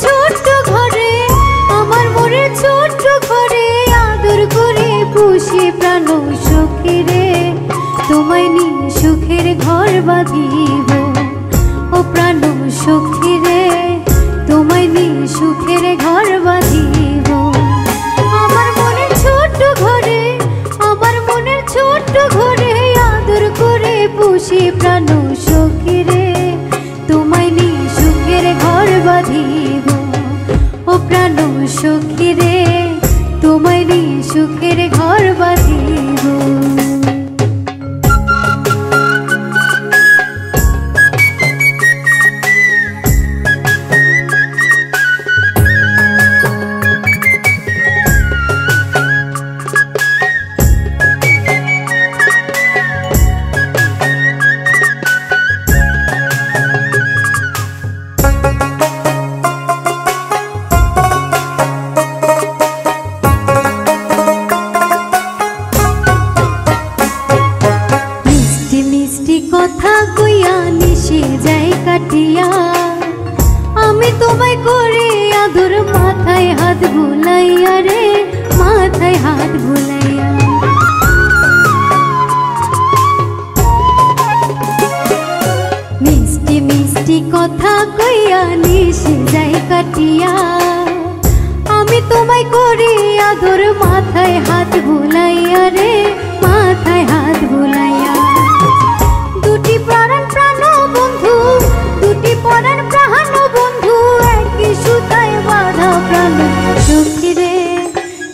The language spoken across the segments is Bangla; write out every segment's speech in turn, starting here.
ছোট্ট ঘরে, আমার মনের ছোট্ট ঘরে আদর করে পুষি প্রাণ সখী রে, তোমায় নিয়ে সুখের ঘর বাঁধিব। ও প্রাণ সখী রে, তোমায় নিয়ে সুখের ঘর বাঁধিব। আমার মনের ছোট্ট ঘরে, আমার মনের ছোট্ট ঘরে আদর করে পুষি প্রাণ সখী রে, তোমায় নিয়ে সুখের ঘর বাঁধিব। ও প্রাণ সখী রে, তোমায় নিয়ে সুখের ঘর বাঁধিব। কথা কইয়া নিশে যাই কাটিয়া, আমি তোমায় করে আদর মাথায় হাত বুলাইয়া রে, মাথায় হাত বুলাইয়া। মিষ্টি মিষ্টি কথা কইয়া নিশে যাই কাটিয়া, আমি তোমায় করে আদর মাথায় হাত বুলাইয়া রে, মাথায় হাত বুলাইয়া। দুটি প্রাণ প্রাণ বন্ধু, দুটি প্রাণ প্রাণ বন্ধু, একই সুতায় বাঁধা প্রাণ সখী রে,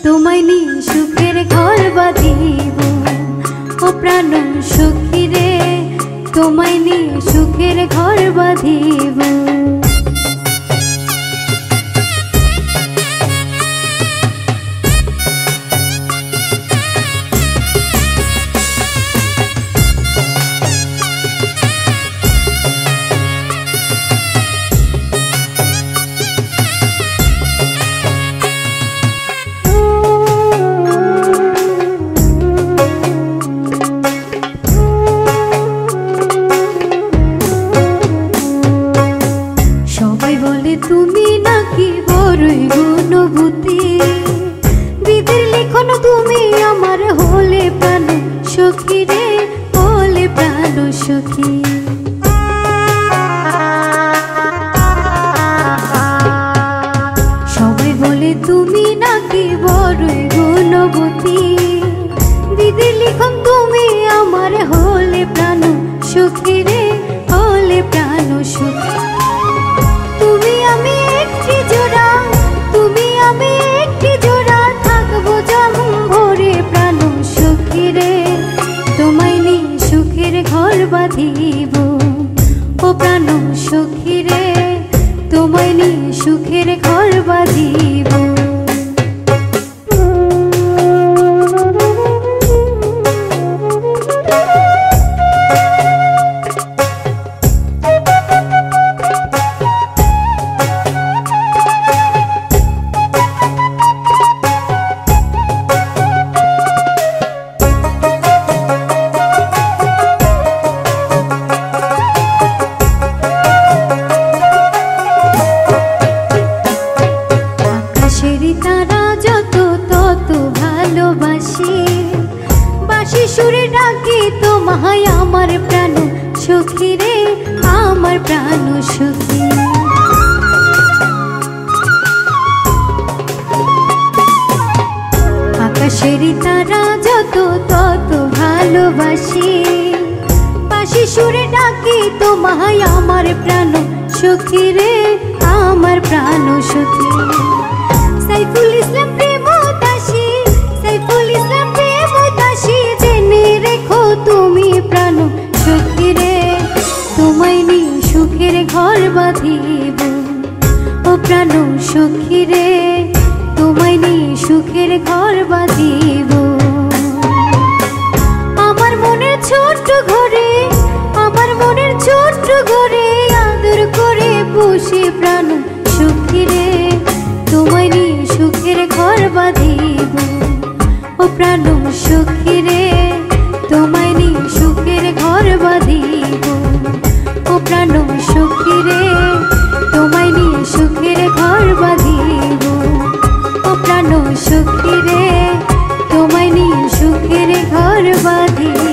তোমায় নিয়ে সুখের ঘর বাঁধিব। ও প্রাণ সখী রে, তোমায় নিয়ে সুখের ঘর বাঁধিব। তুমি নাকি বড়ই গুণবতী, বিধির লিখন তুমি আমার হলে প্রাণ সখী রে, হলে প্রাণ সখী। সবাই বলে তুমি নাকি বড়ই গুণবতী, বিধির লিখন তুমি আমার হলে প্রাণ সখী রে, হলে প্রাণ সখী। তুমি আমি একটি জোড়া, তুমি আমি একটি জোড়া, থাকবো যেমন ভরে প্রাণ সখী রে, তোমায় নিয়ে সুখের ঘর বাঁধিব। ও প্রাণ সখী রে, তোমায় নিয়ে সুখের ঘর বাঁধিব। তারা যত তত ভালোবাসি, বাঁশি সুরে ডাকি তোমায় আমার প্রাণ সখী রে, আমার প্রাণ সখী। আকাশের তারা যত তত ভালোবাসি, বাঁশি সুরে ডাকি তোমায় আমার প্রাণ সখী রে, আমার প্রাণ সখী। সাইফুল ইসলাম প্রেমদাসী, সাইফুল ইসলাম প্রেমদাসী, জেনে রেখো তুমি প্রাণ সখী রে, তোমায় নিয়ে সুখের ঘর বাঁধিব। ও প্রাণ সখী রে, তোমায় নিয়ে সুখের ঘর বাঁধিব। আমার মনের ছোট্ট ঘরে, আমার মনের ছোট্ট ঘরে আদর করে পুষি প্রাণ সখী রে, তোমায় নিয়ে সুখের ঘর বাঁধিব। ও প্রাণ সখী রে, তোমায় নিয়ে সুখের ঘর বাঁধিব। ও প্রাণ সখী রে, তোমায় নিয়ে সুখের ঘর প্রাণ সুখী রে, তোমায় নিয়ে সুখের ঘর বাঁধি।